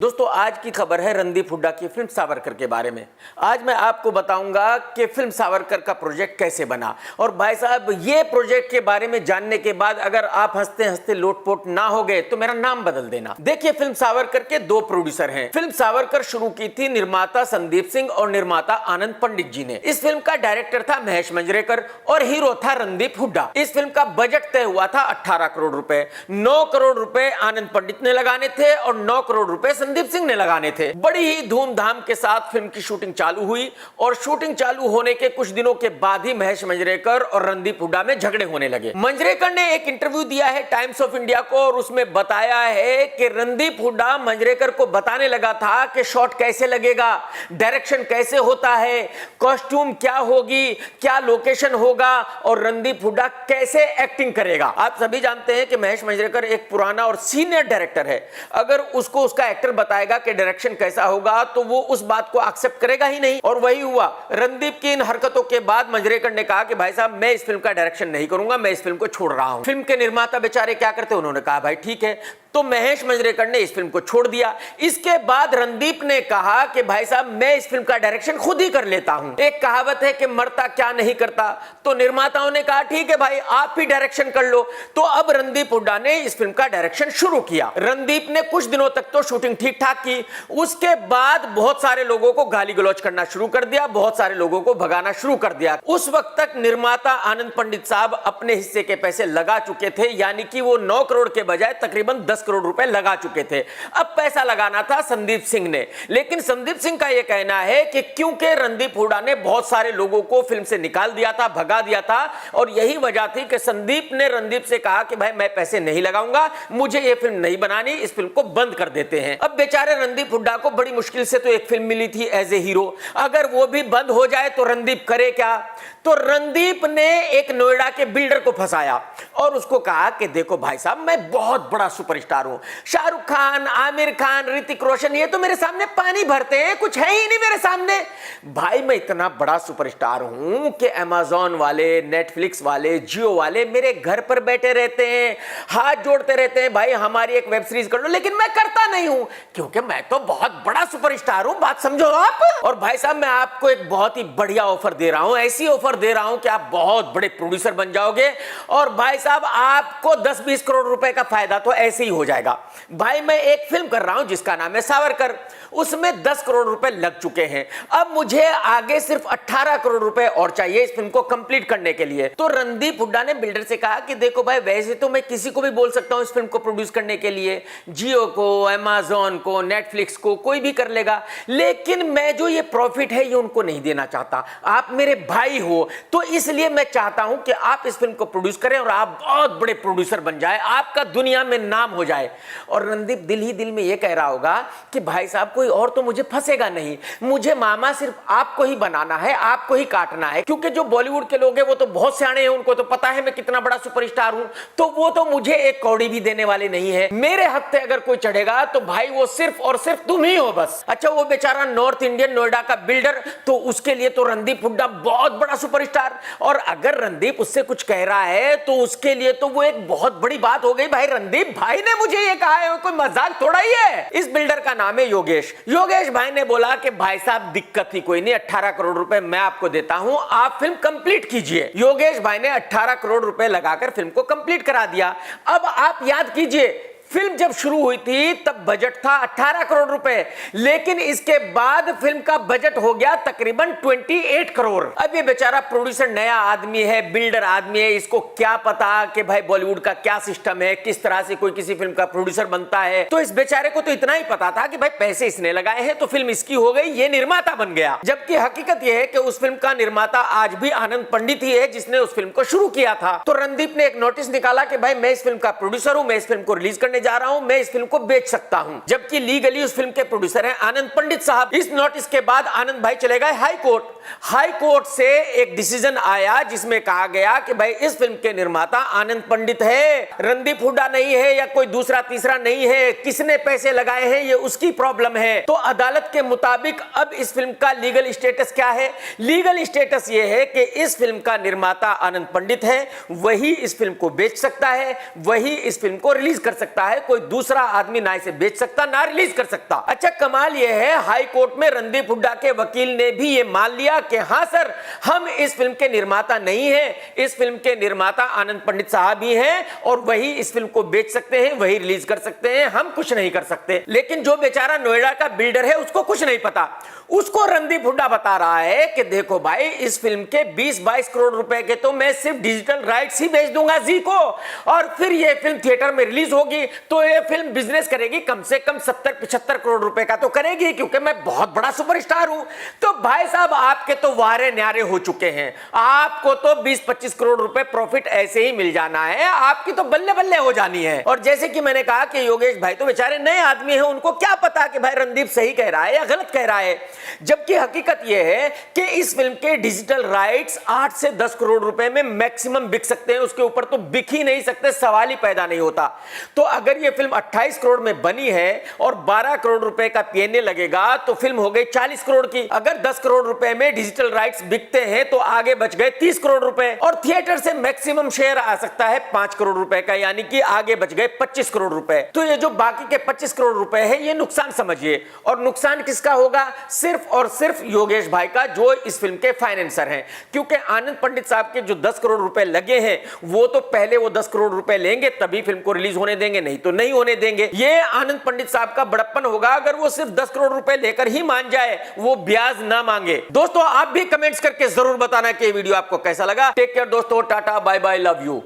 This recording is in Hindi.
दोस्तों आज की खबर है रणदीप हुड्डा की फिल्म सावरकर के बारे में। आज मैं आपको बताऊंगा कि फिल्म सावरकर का प्रोजेक्ट कैसे बना। और भाई साहब ये प्रोजेक्ट के बारे में जानने के बाद अगर आप हंसते हंसते लोटपोट ना हो गए तो मेरा नाम बदल देना। देखिए फिल्म सावरकर के दो प्रोड्यूसर हैं। फिल्म सावरकर शुरू की थी निर्माता संदीप सिंह और निर्माता आनंद पंडित जी ने। इस फिल्म का डायरेक्टर था महेश मंजरेकर और हीरो था रणदीप हुड्डा। इस फिल्म का बजट तय हुआ था 18 करोड़ रुपए। 9 करोड़ रुपए आनंद पंडित ने लगाने थे और 9 करोड़ रुपए संदीप सिंह ने लगाने थे। बड़ी ही धूमधाम के साथ फिल्म की शूटिंग चालू हुई और शूटिंग चालू होने के कुछ दिनों के बाद ही महेश मंजरेकर और रणदीप हुड्डा में झगड़े होने लगे। मंजरेकर ने एक इंटरव्यू दिया है टाइम्स ऑफ इंडिया को और उसमें बताया है कि रणदीप हुड्डा मंजरेकर को बताने लगा था कि शॉट कैसे लगेगा, डायरेक्शन कैसे होता है, कॉस्ट्यूम क्या होगी, क्या लोकेशन होगा और रणदीप हुड्डा कैसे एक्टिंग करेगा। आप सभी जानते हैं कि महेश मंजरेकर एक पुराना और सीनियर डायरेक्टर है। अगर उसको उसका एक्टर बताएगा कि डायरेक्शन कैसा होगा तो वो उस बात को एक्सेप्ट करेगा ही नहीं। और वही हुआ। रणदीप की इन हरकतों के बाद मंजरेकर ने कहा कि भाई साहब मैं इस फिल्म का डायरेक्शन नहीं करूंगा, मैं इस फिल्म को छोड़ रहा हूं। फिल्म के निर्माता बेचारे क्या करते, उन्होंने कहा भाई ठीक है। तो महेश मंजरेकर ने इस फिल्म को छोड़ दिया। इसके बाद रणदीप ने कहा कि भाई साहब मैं इस फिल्म का डायरेक्शन खुद ही कर लेता हूं। एक कहावत है कि मरता क्या नहीं करता। तो निर्माताओं ने कहा ठीक है भाई आप ही डायरेक्शन कर लो। तो अब रणदीप हुड्डा ने इस फिल्म का डायरेक्शन शुरू किया। रणदीप ने कुछ दिनों तक तो शूटिंग ठीक ठाक की। उसके बाद बहुत सारे लोगों को गाली गलौज करना शुरू कर दिया, बहुत सारे लोगों को भगाना शुरू कर दिया। उस वक्त तक निर्माता आनंद पंडित साहब अपने हिस्से के पैसे लगा चुके थे, यानी कि वो 9 करोड़ के बजाय तकरीबन 10 करोड़ रुपए लगा चुके थे। अब पैसा लगाना था संदीप सिंह ने। लेकिन संदीप सिंह का यह कहना है कि क्योंकि रणदीप हुड्डा ने बहुत सारे लोगों को फिल्म से निकाल दिया था, भगा दिया था और यही वजह थी कि संदीप ने रणदीप से कहा कि भाई मैं पैसे नहीं लगाऊंगा, मुझे यह फिल्म नहीं बनानी, इस फिल्म को बंद कर देते हैं। अब बेचारे रणदीप हुड्डा को बड़ी मुश्किल से तो एक फिल्म मिली थी एज ए हीरो। अगर वो भी बंद हो जाए तो रणदीप करे क्या? तो रणदीप ने एक नोएडा के बिल्डर को फंसाया और उसको कहा कि देखो भाई साहब मैं बहुत बड़ा सुपरस्टार हूं, शाहरुख खान, आमिर खान, ऋतिक रोशन ये तो मेरे सामने पानी भरते हैं, कुछ है ही नहीं मेरे सामने। भाई मैं इतना बड़ा सुपरस्टार हूं कि अमेज़न वाले, नेटफ्लिक्स वाले, जियो वाले मेरे घर पर बैठे रहते हैं, हाथ जोड़ते रहते हैं भाई हमारी एक वेब सीरीज कर लो, लेकिन मैं करता नहीं हूं क्योंकि मैं तो बहुत बड़ा सुपरस्टार हूं। बात समझो आप। और भाई साहब मैं आपको एक बहुत ही बढ़िया ऑफर दे रहा हूं, ऐसी ऑफर दे रहा हूं कि आप बहुत बड़े प्रोड्यूसर बन जाओगे और भाई साहब आपको 10-20 करोड़ रुपए का फायदा तो ऐसे ही हो जाएगा। भाई मैं एक फिल्म कर रहा हूं जिसका नाम है सावरकर, उसमें 10 करोड़ रुपए लग चुके हैं। अब मुझे आगे सिर्फ 18 करोड़ रुपए और चाहिए इस फिल्म को कंप्लीट करने के लिए। तो रणदीप हुड्डा ने बिल्डर से कहा कि देखो भाई वैसे तो मैं किसी को भी बोल सकता हूं इस फिल्म को प्रोड्यूस करने के लिए, जियो को, अमेज़न को, नेटफ्लिक्स को, कोई भी कर लेगा, लेकिन मैं जो ये प्रॉफिट है ये उनको नहीं देना चाहता। आप मेरे भाई हो तो इसलिए मैं चाहता हूं कि आप इस फिल्म को प्रोड्यूस करें और आप बहुत बड़े प्रोड्यूसर बन जाए, आपका दुनिया में नाम हो जाए। और रणदीप दिल ही दिल में ये कह रहा होगा कि भाई साहब कोई और तो मुझे फंसेगा नहीं, मुझे मामा सिर्फ आपको ही बनाना है, आपको ही काटना है, क्योंकि जो बॉलीवुड के लोग हैं वो तो बहुत सियाने हैं, उनको तो पता है मैं कितना बड़ा सुपरस्टार हूं, तो वो तो मुझे एक कौड़ी भी देने वाले नहीं है। मेरे हत्थे अगर कोई चढ़ेगा तो भाई वो सिर्फ और सिर्फ तुम ही हो बस। अच्छा वो बेचारा नॉर्थ इंडियन नोएडा का बिल्डर, तो उसके लिए तो रणदीप हुड्डा बहुत बड़ा सुपरस्टार, और अगर रणदीप उससे कुछ कह रहा है तो उसके लिए तो वो एक बहुत बड़ी बात हो गई। भाई रणदीप भाई ने मुझे ये कहा है, कोई मजाक थोड़ा ही है। इस बिल्डर का नाम है योगेश। योगेश भाई ने बोला कि भाई साहब दिक्कत ही कोई नहीं, 18 करोड़ रुपए मैं आपको देता हूं, आप फिल्म कंप्लीट कीजिए। योगेश भाई ने 18 करोड़ रुपए लगाकर फिल्म को कंप्लीट करा दिया। अब आप याद कीजिए फिल्म जब शुरू हुई थी तब बजट था 18 करोड़ रुपए, लेकिन इसके बाद फिल्म का बजट हो गया तकरीबन 28 करोड़। अब ये बेचारा प्रोड्यूसर नया आदमी है, बिल्डर आदमी है, इसको क्या पता कि भाई बॉलीवुड का क्या सिस्टम है, किस तरह से कोई किसी फिल्म का प्रोड्यूसर बनता है। तो इस बेचारे को तो इतना ही पता था कि भाई पैसे इसने लगाए हैं तो फिल्म इसकी हो गई, ये निर्माता बन गया। जबकि हकीकत यह है कि उस फिल्म का निर्माता आज भी आनंद पंडित ही है जिसने उस फिल्म को शुरू किया था। तो रणदीप ने एक नोटिस निकाला कि भाई मैं इस फिल्म का प्रोड्यूसर हूं, मैं इस फिल्म को रिलीज करने जा रहा हूं, मैं इस फिल्म को बेच सकता हूं, जबकि लीगली उस फिल्म के प्रोड्यूसर हैं आनंद पंडित साहब। इस नोटिस के बाद आनंद भाई चले गए हाई कोर्ट। हाई कोर्ट से एक डिसीजन आया जिसमें कहा गया कि भाई इस फिल्म के निर्माता आनंद पंडित है, रणदीप हुड्डा नहीं है या कोई दूसरा तीसरा नहीं है, किसने पैसे लगाए हैं ये उसकी प्रॉब्लम है। तो अदालत के मुताबिक अब इस फिल्म का लीगल स्टेटस क्या है? लीगल स्टेटस ये है कि इस फिल्म का निर्माता आनंद पंडित है, वही इस फिल्म को बेच सकता है, वही इस फिल्म को रिलीज कर सकता है, कोई दूसरा आदमी ना इसे बेच सकता ना रिलीज कर सकता। अच्छा, कमाल यह है हाई कोर्ट में रणदीप हुड्डा के वकील ने भी यह मान लिया कि हां सर, हम इस फिल्म के निर्माता नहीं हैं, इस फिल्म के निर्माता आनंद पंडित साहब ही हैं और वही इस फिल्म को बेच सकते हैं, वही रिलीज कर सकते हैं, हम कुछ नहीं कर सकते। लेकिन जो बेचारा नोएडा का बिल्डर है उसको कुछ नहीं पता। उसको रणदीप हुड्डा बता रहा है कि देखो भाई, इस फिल्म के 20-22 करोड़ रुपए के तो मैं सिर्फ डिजिटल राइट्स ही बेच दूंगा जी को, और फिर यह फिल्म थिएटर में रिलीज होगी तो यह फिल्म बिजनेस करेगी कम से कम 70-75 करोड़ रुपए का तो करेगी, क्योंकि मैं बहुत बड़ा सुपरस्टार हूं। तो भाई साहब, आपके तो वारे न्यारे हो चुके हैं, आपको तो 20-25 करोड़ रुपए प्रॉफिट ऐसे ही मिल जाना है, आपकी तो बल्ले बल्ले हो जानी है। और जैसे कि मैंने कहा कि योगेश भाई तो बेचारे नए आदमी हैं, उनको क्या पता कि भाई रणदीप सही कह रहा है या गलत कह रहा है, जबकि हकीकत यह है कि इस फिल्म के डिजिटल राइट्स 8 से 10 करोड़ रुपए में मैक्सिमम बिक सकते हैं, उसके ऊपर तो बिक ही नहीं सकते, सवाल ही पैदा नहीं होता। तो अगर यह फिल्म 28 करोड़ में बनी है और 12 करोड़ रुपए का पीएनए लगेगा तो फिल्म हो गई 40 करोड़ की। अगर 10 करोड़ रुपए में डिजिटल राइट्स बिकते हैं तो आगे बच गए 30 करोड़ रुपए, और थिएटर से मैक्सिमम शेयर आ सकता है 5 करोड़ रुपए का, यानी कि आगे बच गए 25 करोड़ रुपए। तो ये जो बाकी के 25 करोड़ रुपए है ये नुकसान समझिए, और नुकसान किसका होगा? सिर्फ और सिर्फ योगेश भाई का, जो इस फिल्म के फाइनेंसर हैं। क्योंकि आनंद पंडित साहब के जो 10 करोड़ रुपए लगे हैं वो तो पहले वो 10 करोड़ रुपए लेंगे तभी फिल्म को रिलीज होने देंगे, नहीं तो नहीं होने देंगे। ये आनंद पंडित साहब का बड़प्पन होगा अगर वो सिर्फ 10 करोड़ रुपए लेकर ही मान जाए, वो ब्याज ना मांगे। दोस्तों, आप भी कमेंट्स करके जरूर बताना कि वीडियो आपको कैसा लगा। टेक केयर दोस्तों, tata bye bye, love you.